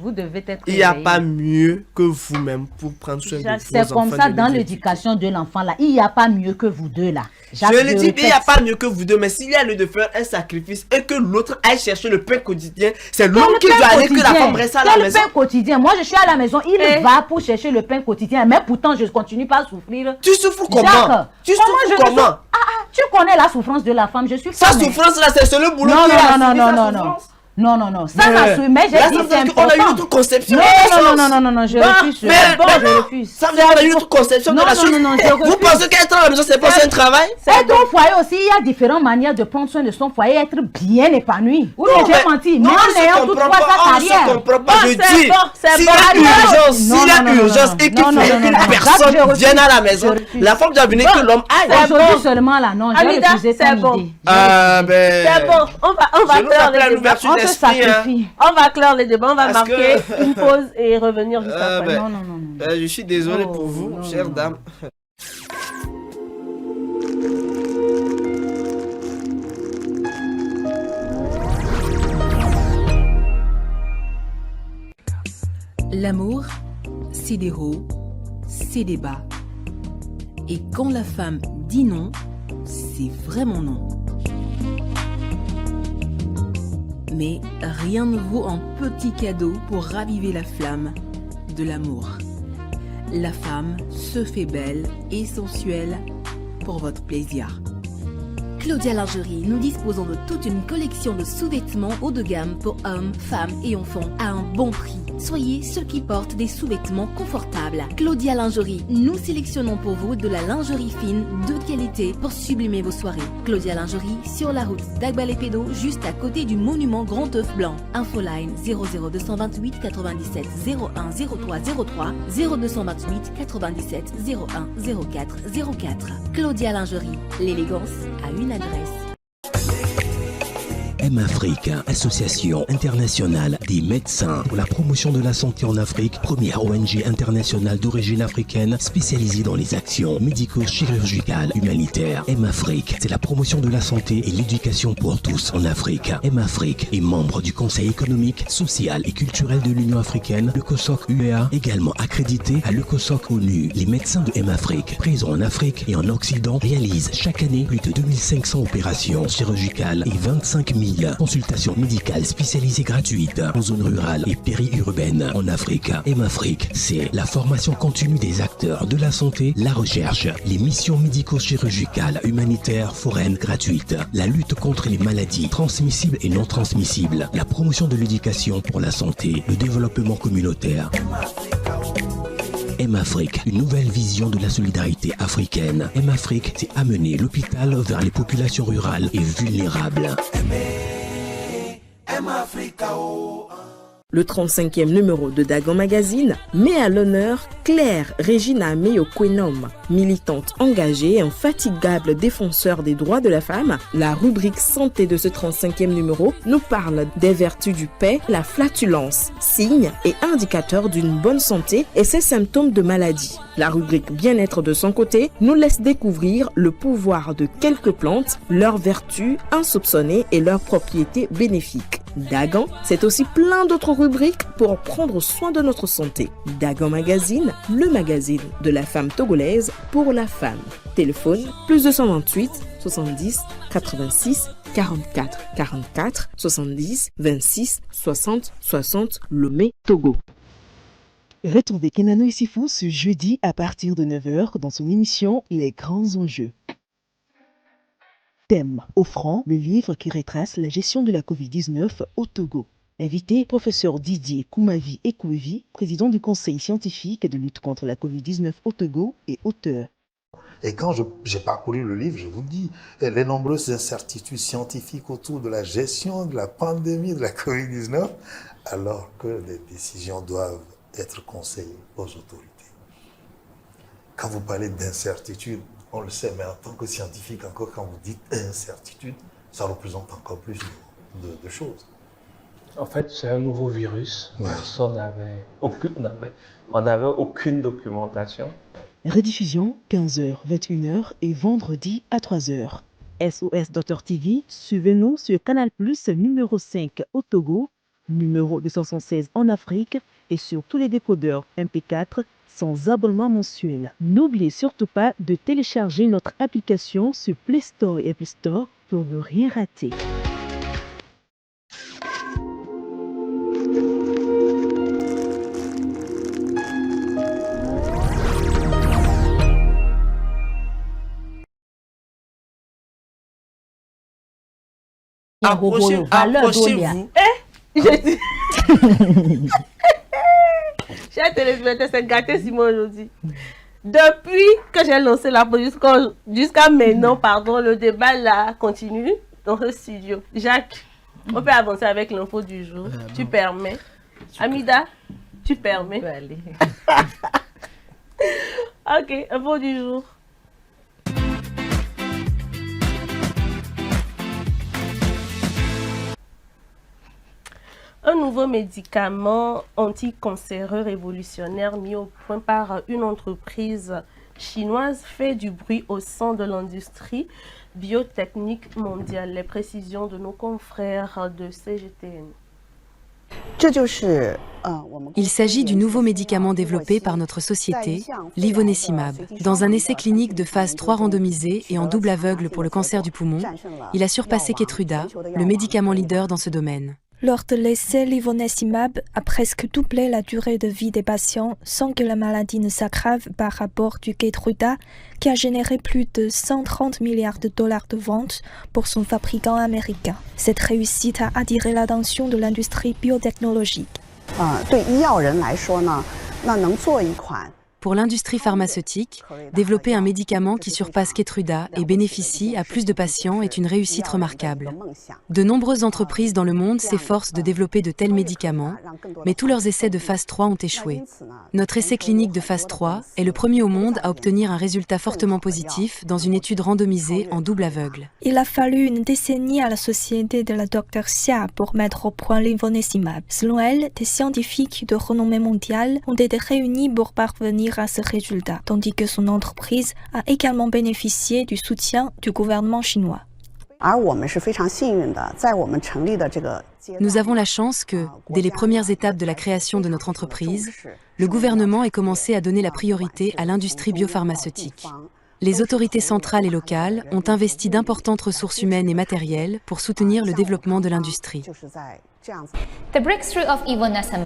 Vous devez être il n'y a pas mieux que vous-même pour prendre soin de vos enfants. C'est comme ça dans l'éducation de l'enfant là. Il n'y a pas mieux que vous deux là. Je le dis, il n'y a pas mieux que vous deux. Mais s'il y a lieu de faire un sacrifice et que l'autre aille chercher le pain quotidien, c'est l'homme qui doit aller, que la femme reste à la maison. Le pain quotidien. Moi, je suis à la maison. Il va pour chercher le pain quotidien. Mais pourtant, je continue pas à souffrir. Tu souffres comment? Tu souffres comment? Tu connais la souffrance de la femme. Je suis sa souffrance là, c'est le boulot qui a Non. Ça m'a souffert. Mais j'ai dit c'est important. On a une autre conception. Non, je refuse. Je refuse. Ça veut dire qu'on a une autre conception de la chose. Vous pensez qu'être à la maison, c'est pas un travail? Être au foyer aussi, il y a différentes manières de prendre soin de son foyer, être bien épanoui. Oui, mais j'ai menti. Mais en ayant toutefois sa carrière. Je comprends pas. Je dis, s'il y a urgence et qu'il faut qu'une personne vienne à la maison, la femme doit venir que l'homme aille. Aujourd'hui seulement là, non, j'ai refusé ton idée. C'est bon, on va faire les débats. On va clore les débats, on va marquer une pause et revenir juste après. Non. Je suis désolé pour vous, chère dame. L'amour, c'est des hauts, c'est des bas. Et quand la femme dit non, c'est vraiment non. Mais rien ne vaut un petit cadeau pour raviver la flamme de l'amour. La femme se fait belle et sensuelle pour votre plaisir. Claudia Lingerie, nous disposons de toute une collection de sous-vêtements haut de gamme pour hommes, femmes et enfants à un bon prix. Soyez ceux qui portent des sous-vêtements confortables. Claudia Lingerie, nous sélectionnons pour vous de la lingerie fine de qualité pour sublimer vos soirées. Claudia Lingerie, sur la route d'Agbalépédo, juste à côté du monument Grand Œuf Blanc. Infoline 00228 97 01 03 03 0228 97 01 04 04. Claudia Lingerie, l'élégance a une adresse. M-Afrique, association internationale des médecins pour la promotion de la santé en Afrique, première ONG internationale d'origine africaine spécialisée dans les actions médico-chirurgicales humanitaires. M-Afrique, c'est la promotion de la santé et l'éducation pour tous en Afrique. M-Afrique est membre du Conseil économique, social et culturel de l'Union africaine, le COSOC UEA, également accrédité à le COSOC ONU. Les médecins de M-Afrique, présents en Afrique et en Occident, réalisent chaque année plus de 2500 opérations chirurgicales et 25 000 consultations médicales spécialisées gratuites en zone rurale et périurbaine en Afrique. M-Afrique, c'est la formation continue des acteurs de la santé, la recherche, les missions médico-chirurgicales humanitaires foraines gratuites, la lutte contre les maladies transmissibles et non transmissibles, la promotion de l'éducation pour la santé, le développement communautaire. M-Afrique, une nouvelle vision de la solidarité africaine. M-Afrique, c'est amener l'hôpital vers les populations rurales et vulnérables. Le 35e numéro de Dagon Magazine met à l'honneur Claire Regina Meyo-Kwenom, militante engagée et infatigable défenseur des droits de la femme. La rubrique santé de ce 35e numéro nous parle des vertus du paix, la flatulence, signes et indicateurs d'une bonne santé et ses symptômes de maladie. La rubrique bien-être de son côté nous laisse découvrir le pouvoir de quelques plantes, leurs vertus insoupçonnées et leurs propriétés bénéfiques. Dagan, c'est aussi plein d'autres rubriques pour prendre soin de notre santé. Dagan Magazine, le magazine de la femme togolaise pour la femme. Téléphone +228 70 86 44 44 70 26 60 60 Lomé, Togo. Retrouvez Kenano Isifou ce jeudi à partir de 9h dans son émission Les Grands Enjeux. Thème: offrant le livre qui retrace la gestion de la Covid-19 au Togo. Invité, professeur Didier Koumavi Ekouevi, président du Conseil scientifique de lutte contre la Covid-19 au Togo et auteur. Et quand j'ai parcouru le livre, je vous dis, les nombreuses incertitudes scientifiques autour de la gestion de la pandémie de la Covid-19, alors que les décisions doivent être conseillées aux autorités. Quand vous parlez d'incertitude, on le sait, mais en tant que scientifique, encore quand vous dites incertitude, ça représente encore plus de choses. En fait, c'est un nouveau virus. Ouais. On n'avait aucune documentation. Rediffusion 15h, 21h et vendredi à 3h. SOS Docteur TV, suivez-nous sur Canal+, numéro 5 au Togo, numéro 216 en Afrique et sur tous les décodeurs MP4 sans abonnement mensuel. N'oubliez surtout pas de télécharger notre application sur Play Store et Apple Store pour ne rien rater. Approchez-vous. Chers téléspectateurs, c'est gâté Simon aujourd'hui. Depuis que j'ai lancé la pause jusqu'à maintenant, pardon, le débat là continue dans le studio. Jacques, on peut avancer avec l'info du jour. Tu permets? Amida, tu permets? Allez. Ok, info du jour. Un nouveau médicament anticancéreux révolutionnaire mis au point par une entreprise chinoise fait du bruit au sein de l'industrie biotechnique mondiale. Les précisions de nos confrères de CGTN. Il s'agit du nouveau médicament développé par notre société, l'ivonescimab. Dans un essai clinique de phase 3 randomisé et en double aveugle pour le cancer du poumon, il a surpassé Keytruda, le médicament leader dans ce domaine. Lors de l'essai Livonessimab a presque doublé la durée de vie des patients sans que la maladie ne s'aggrave par rapport du Keytruda, qui a généré plus de 130 milliards de dollars de ventes pour son fabricant américain. Cette réussite a attiré l'attention de l'industrie biotechnologique. Pour l'industrie pharmaceutique, développer un médicament qui surpasse Keytruda et bénéficie à plus de patients est une réussite remarquable. De nombreuses entreprises dans le monde s'efforcent de développer de tels médicaments, mais tous leurs essais de phase 3 ont échoué. Notre essai clinique de phase 3 est le premier au monde à obtenir un résultat fortement positif dans une étude randomisée en double aveugle. Il a fallu une décennie à la société de la Dr Xia pour mettre au point Livonessimab. Selon elle, des scientifiques de renommée mondiale ont été réunis pour parvenir à ce résultat, tandis que son entreprise a également bénéficié du soutien du gouvernement chinois. Nous avons la chance que, dès les premières étapes de la création de notre entreprise, le gouvernement ait commencé à donner la priorité à l'industrie biopharmaceutique. Les autorités centrales et locales ont investi d'importantes ressources humaines et matérielles pour soutenir le développement de l'industrie.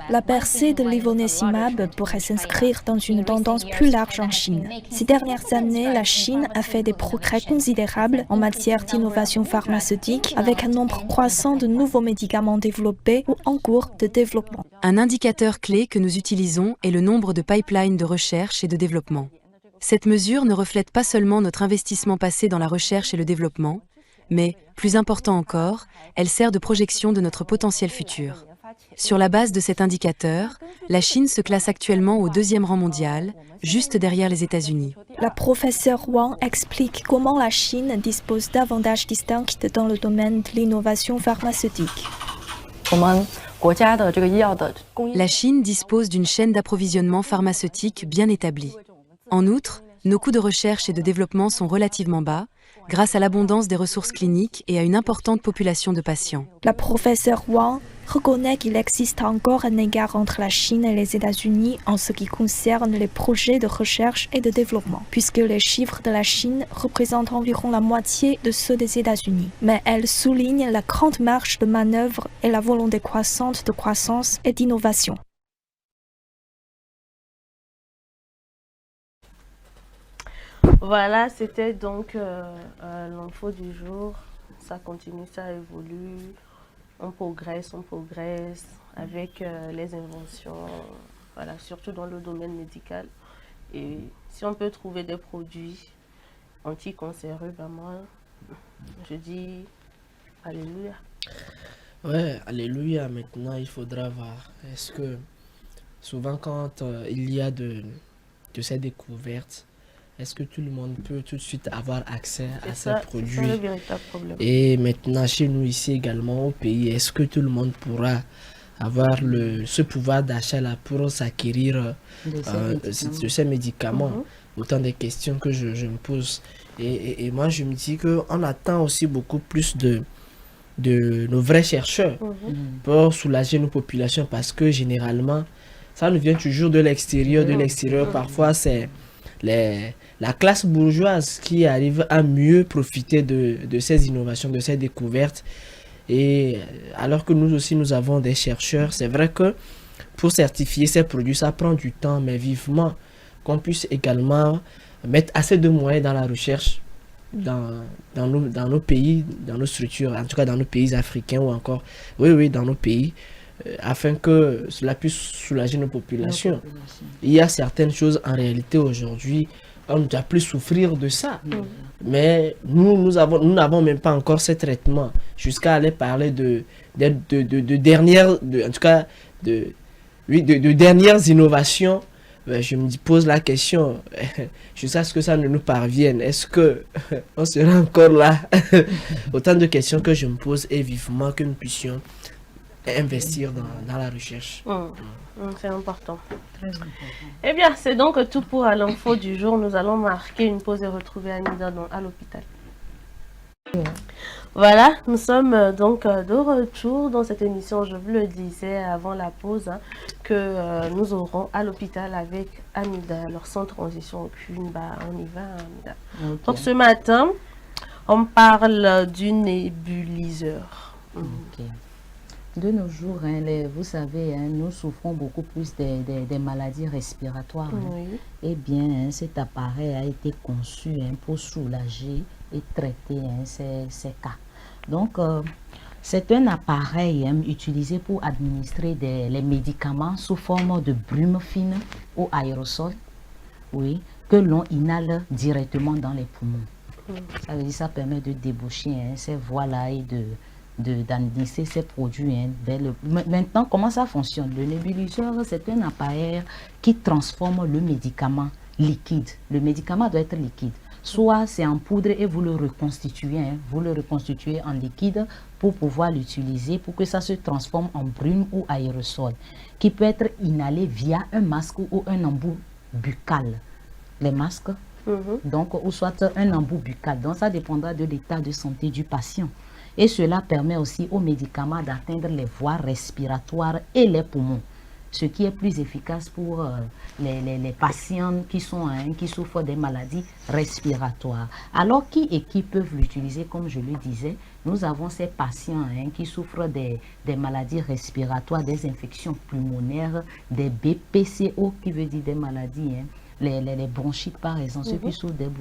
La percée de Livonessimab pourrait s'inscrire dans une tendance plus large en Chine. Ces dernières années, la Chine a fait des progrès considérables en matière d'innovation pharmaceutique avec un nombre croissant de nouveaux médicaments développés ou en cours de développement. Un indicateur clé que nous utilisons est le nombre de pipelines de recherche et de développement. Cette mesure ne reflète pas seulement notre investissement passé dans la recherche et le développement, mais, plus important encore, elle sert de projection de notre potentiel futur. Sur la base de cet indicateur, la Chine se classe actuellement au 2e rang mondial, juste derrière les États-Unis. La professeure Wang explique comment la Chine dispose d'avantages distincts dans le domaine de l'innovation pharmaceutique. La Chine dispose d'une chaîne d'approvisionnement pharmaceutique bien établie. En outre, nos coûts de recherche et de développement sont relativement bas, grâce à l'abondance des ressources cliniques et à une importante population de patients. La professeure Wang reconnaît qu'il existe encore un écart entre la Chine et les États-Unis en ce qui concerne les projets de recherche et de développement, puisque les chiffres de la Chine représentent environ la moitié de ceux des États-Unis. Mais elle souligne la grande marge de manœuvre et la volonté croissante de croissance et d'innovation. Voilà, c'était donc l'info du jour. Ça continue, ça évolue. On progresse avec les inventions, voilà, surtout dans le domaine médical. Et si on peut trouver des produits anti-cancéreux, ben moi, je dis alléluia. Ouais, alléluia. Maintenant, il faudra voir. Est-ce que souvent quand il y a de ces découvertes, est-ce que tout le monde peut tout de suite avoir accès à ces produits? C'est le véritable problème. Et maintenant, chez nous ici également au pays, est-ce que tout le monde pourra avoir ce pouvoir d'achat là pour s'acquérir de ces médicaments? Autant de questions que je me pose. Et moi, je me dis qu'on attend aussi beaucoup plus de nos vrais chercheurs pour soulager nos populations, parce que généralement, ça nous vient toujours de l'extérieur. Parfois, c'est la classe bourgeoise qui arrive à mieux profiter de ces innovations, de ces découvertes. Et alors que nous aussi, nous avons des chercheurs, c'est vrai que pour certifier ces produits, ça prend du temps, mais vivement qu'on puisse également mettre assez de moyens dans la recherche dans nos pays, dans nos structures, en tout cas dans nos pays africains ou encore, dans nos pays, afin que cela puisse soulager nos populations. Il y a certaines choses en réalité aujourd'hui, on ne doit plus souffrir de ça. Mais nous n'avons même pas encore ce traitement, jusqu'à aller parler de dernières innovations. Je me pose la question, jusqu'à ce que ça ne nous parvienne, est-ce que on sera encore là? Autant de questions que je me pose, et vivement que nous puissions investir dans la recherche. C'est important. Eh bien, c'est donc tout pour l'info du jour. Nous allons marquer une pause et retrouver Amida à l'hôpital. Voilà, nous sommes donc de retour dans cette émission. Je vous le disais avant la pause, que nous aurons à l'hôpital avec Amida. Alors sans transition aucune, on y va, Amida. Pour ce matin, on parle du nébuliseur. De nos jours, vous savez, nous souffrons beaucoup plus des maladies respiratoires. Oui. Eh bien, cet appareil a été conçu pour soulager et traiter ces cas. Donc, c'est un appareil utilisé pour administrer les médicaments sous forme de brume fine ou aérosol, oui, que l'on inhale directement dans les poumons. Ça veut dire ça permet de déboucher ces voies-là et d'administrer ces produits. Maintenant, comment ça fonctionne? Le nébulizeur, c'est un appareil qui transforme le médicament liquide. Le médicament doit être liquide. Soit c'est en poudre et vous le reconstituez, en liquide pour pouvoir l'utiliser, pour que ça se transforme en brume ou aérosol, qui peut être inhalé via un masque ou un embout buccal. Les masques, donc, ou soit un embout buccal. Donc, ça dépendra de l'état de santé du patient. Et cela permet aussi aux médicaments d'atteindre les voies respiratoires et les poumons, ce qui est plus efficace pour les patients qui souffrent des maladies respiratoires. Alors, qui peuvent l'utiliser? Comme je le disais, nous avons ces patients qui souffrent des maladies respiratoires, des infections pulmonaires, des BPCO, qui veut dire des maladies, les bronchites par exemple, ceux qui souffrent des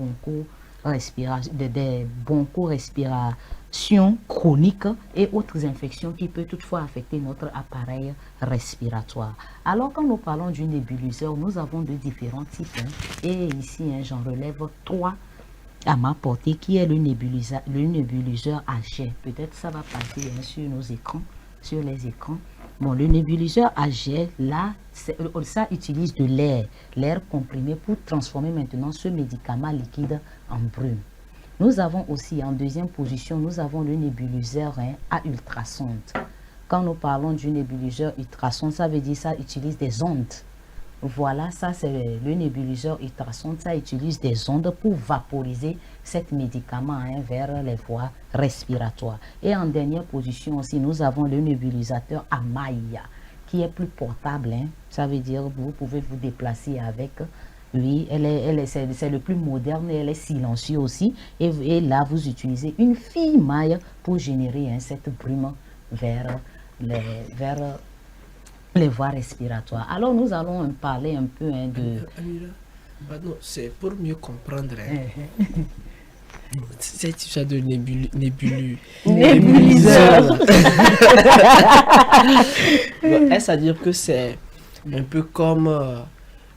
broncho-respirations chroniques et autres infections qui peuvent toutefois affecter notre appareil respiratoire. Alors, quand nous parlons du nébuliseur, nous avons de différents types. Et ici, j'en relève 3 à ma portée, qui est le nébuliseur à jet. Peut-être ça va passer sur nos écrans, sur les écrans. Bon, le nébuliseur à jet, là, ça utilise de l'air comprimé pour transformer maintenant ce médicament liquide en brume. Nous avons aussi, en deuxième position, nous avons le nébuliseur à ultrasonde. Quand nous parlons du nébuliseur ultrasonde, ça veut dire ça utilise des ondes. Voilà, ça c'est le nébuliseur ultrasonde, ça utilise des ondes pour vaporiser cet médicament vers les voies respiratoires. Et en dernière position aussi, nous avons le nébulisateur à maille, qui est plus portable. Ça veut dire que vous pouvez vous déplacer avec. Oui, c'est le plus moderne et elle est silencieuse aussi. Et là, vous utilisez une fine maille pour générer cette brume vers les voies respiratoires. Alors, nous allons parler un peu de... Non, c'est pour mieux comprendre. Cette histoire de nébuliseur. Est-ce à dire que c'est un peu comme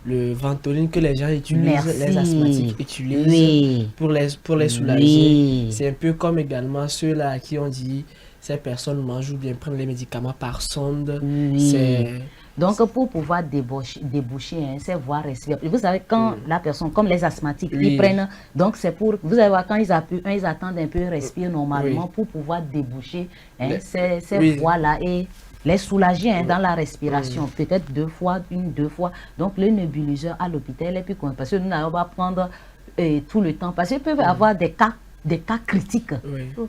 le Ventoline que les gens utilisent, les asthmatiques utilisent pour les soulager? C'est un peu comme également ceux-là à qui on dit... Ces personnes mangent ou bien prennent les médicaments par sonde. Donc, pour pouvoir déboucher ces voies respiratoires, vous savez, quand la personne, comme les asthmatiques, ils prennent, donc c'est pour, vous allez voir, quand ils attendent un peu, respirent normalement pour pouvoir déboucher ces voies-là et les soulager dans la respiration, peut-être deux fois. Donc, le nébuliseur à l'hôpital est plus compte, parce que nous n'allons pas prendre tout le temps, parce qu'ils peuvent avoir des cas critiques.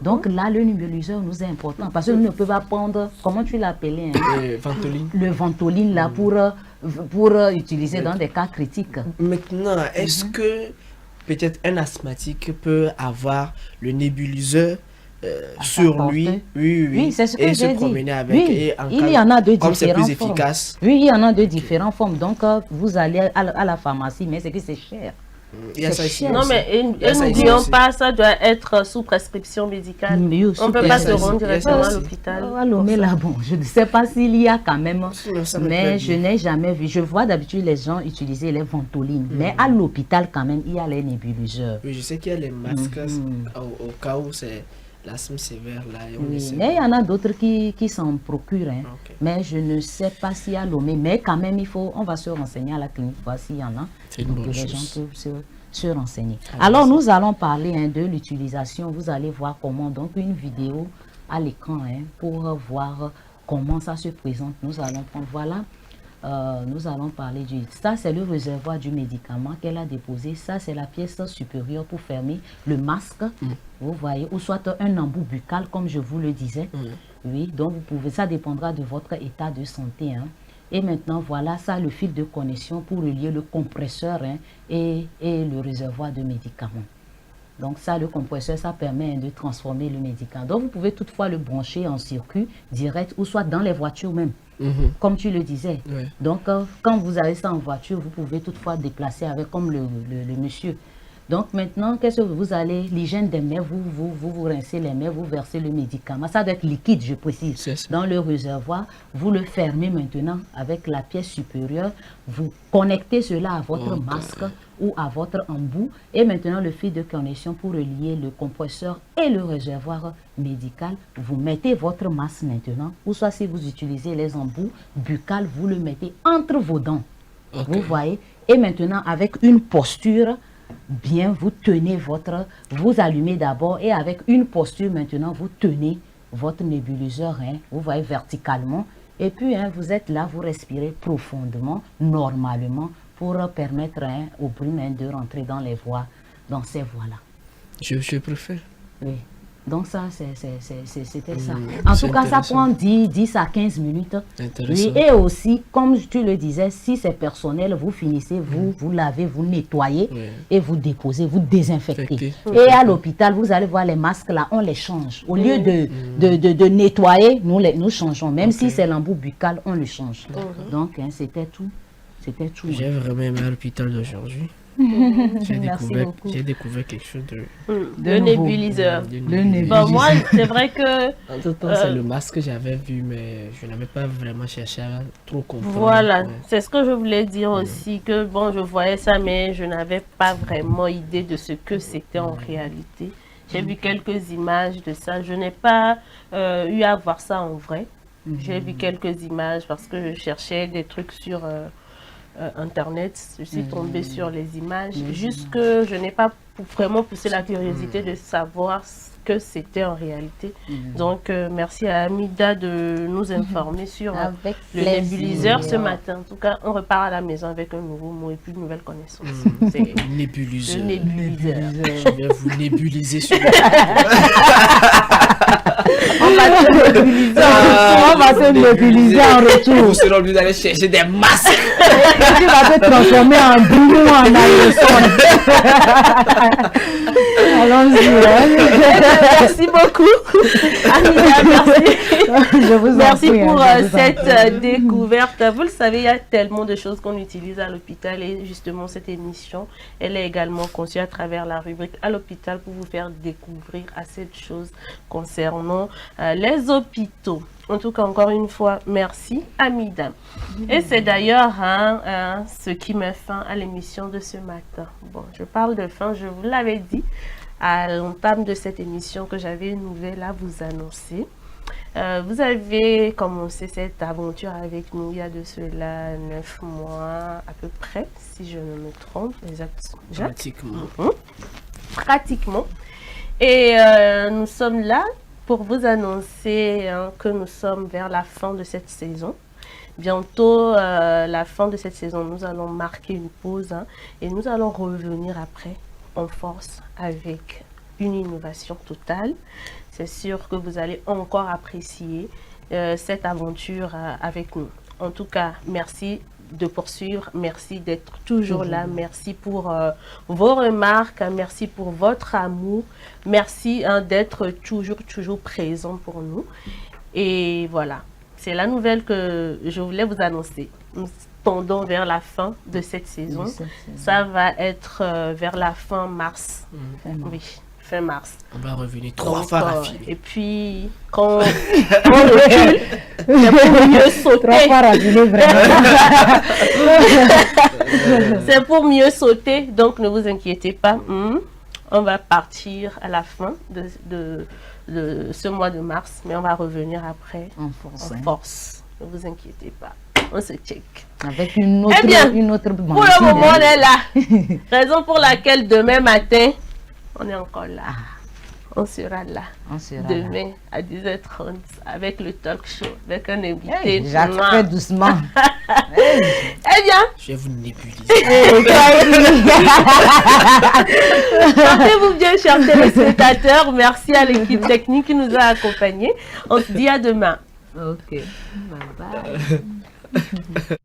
Donc là, le nébuliseur nous est important parce que nous ne pouvons pas prendre, comment tu l'appelais, le Ventoline là pour utiliser dans des cas critiques. Maintenant, est-ce que peut-être un asthmatique peut avoir le nébuliseur sur lui, oui, c'est ce que et j'ai se promener dit. avec, Oui, il y en a de différentes formes. Efficace. Oui, il y en a de différentes formes. Donc vous allez à la pharmacie, mais c'est que c'est cher. Non, mais n'oublions pas, ça doit être sous prescription médicale. On ne peut pas se rendre directement à l'hôpital. Mais là, bon, je ne sais pas s'il y a quand même, mais je n'ai jamais vu. Je vois d'habitude les gens utiliser les Ventolines, mais à l'hôpital quand même, il y a les nébuliseurs. Oui, je sais qu'il y a les masques au cas où c'est l'asthme sévère là. Mais il y en a d'autres qui s'en procurent, mais je ne sais pas s'il y a Lomé, mais quand même, on va se renseigner à la clinique, voir s'il y en a. Donc, les gens peuvent se renseigner. Alors, nous allons parler de l'utilisation. Vous allez voir comment, donc une vidéo à l'écran pour voir comment ça se présente. Nous allons prendre, voilà, nous allons parler du... Ça, c'est le réservoir du médicament qu'elle a déposé. Ça, c'est la pièce supérieure pour fermer le masque. Vous voyez, ou soit un embout buccal, comme je vous le disais. Oui, donc vous pouvez, ça dépendra de votre état de santé. Et maintenant, voilà, ça, le fil de connexion pour relier le compresseur et le réservoir de médicaments. Donc ça, le compresseur, ça permet de transformer le médicament. Donc vous pouvez toutefois le brancher en circuit direct ou soit dans les voitures même, comme tu le disais. Ouais. Donc quand vous avez ça en voiture, vous pouvez toutefois déplacer avec comme le monsieur. Donc maintenant, qu'est-ce que vous allez, l'hygiène des mains, vous rincez les mains, vous versez le médicament. Ça doit être liquide, je précise. Dans le réservoir, vous le fermez maintenant avec la pièce supérieure. Vous connectez cela à votre masque ou à votre embout. Et maintenant, le fil de connexion pour relier le compresseur et le réservoir médical. Vous mettez votre masque maintenant. Ou soit si vous utilisez les embouts buccales, vous le mettez entre vos dents. Vous voyez. Et maintenant, avec une posture bien, vous tenez vous allumez d'abord et avec une posture maintenant, vous tenez votre nébuliseur, vous voyez verticalement et puis vous êtes là, vous respirez profondément, normalement pour permettre au bruit de rentrer dans les voies, dans ces voies-là. Je préfère. Oui. Donc ça, c'était ça. En tout cas, ça prend 10 à 15 minutes. Oui, et aussi, comme tu le disais, si c'est personnel, vous finissez, vous lavez, vous nettoyez et vous déposez, vous désinfectez. Et à l'hôpital, vous allez voir les masques là, on les change. Au lieu de nettoyer, nous changeons. Même si c'est l'embout buccal, on le change. Donc, c'était tout. J'ai vraiment aimé l'hôpital d'aujourd'hui. J'ai découvert quelque chose de nébuliseur. Bon, moi, c'est vrai que... En tout temps, c'est le masque que j'avais vu, mais je n'avais pas vraiment cherché à trop comprendre. Voilà, c'est ce que je voulais dire aussi, que bon, je voyais ça, mais je n'avais pas vraiment idée de ce que c'était en réalité. J'ai vu quelques images de ça. Je n'ai pas eu à voir ça en vrai. J'ai vu quelques images parce que je cherchais des trucs sur... Internet, je suis tombée sur les images, juste que je n'ai pas vraiment poussé la curiosité de savoir ce que c'était en réalité. Donc, merci à Amida de nous informer sur le nébuliseur ce matin. En tout cas, on repart à la maison avec un nouveau mot et puis une nouvelle connaissance. C'est nébuliseur. Le nébuliseur. Je vais vous nébuliser sur on va te nébuliser en retour. Vous serez obligé d'aller chercher des masques. Tu vas te transformer en bouillon, en aérosol. Allons-y. Merci beaucoup. Amina, merci. Merci pour cette découverte. Vous le savez, il y a tellement de choses qu'on utilise à l'hôpital et justement cette émission, elle est également conçue à travers la rubrique à l'hôpital pour vous faire découvrir assez de choses concernant les hôpitaux. En tout cas, encore une fois, merci Amida. Et c'est d'ailleurs ce qui met fin à l'émission de ce matin. Bon, je parle de fin, je vous l'avais dit à l'entame de cette émission que j'avais une nouvelle à vous annoncer. Vous avez commencé cette aventure avec nous il y a de cela 9 mois à peu près, si je ne me trompe. Pratiquement. Pratiquement. Et nous sommes là pour vous annoncer que nous sommes vers la fin de cette saison. Bientôt, la fin de cette saison, nous allons marquer une pause et nous allons revenir après en force avec une innovation totale. C'est sûr que vous allez encore apprécier cette aventure avec nous. En tout cas, merci de poursuivre, merci d'être toujours là, merci pour vos remarques, merci pour votre amour, merci d'être toujours présent pour nous. Et voilà, c'est la nouvelle que je voulais vous annoncer. Nous tendons vers la fin de cette saison. Ça va être vers la fin mars. Oui, fin mars. On va revenir 3 fois à fil. Et puis, quand on recule, c'est pour mieux sauter. 3 fois à filer, vraiment. C'est pour mieux sauter, donc ne vous inquiétez pas. On va partir à la fin de ce mois de mars, mais on va revenir après en force. Ne vous inquiétez pas. On se check. Avec une autre, eh bien, une autre pour le moment, on est là. Raison pour laquelle demain matin, on est encore là. On sera là. Demain à 10h30 avec le talk show, avec un invité. Hey, Jacques, fais doucement. Eh bien, je vais vous nébuliser. Sentez-vous bien, chers téléspectateurs. Merci à l'équipe technique qui nous a accompagnés. On se dit à demain. Ok. Bye bye.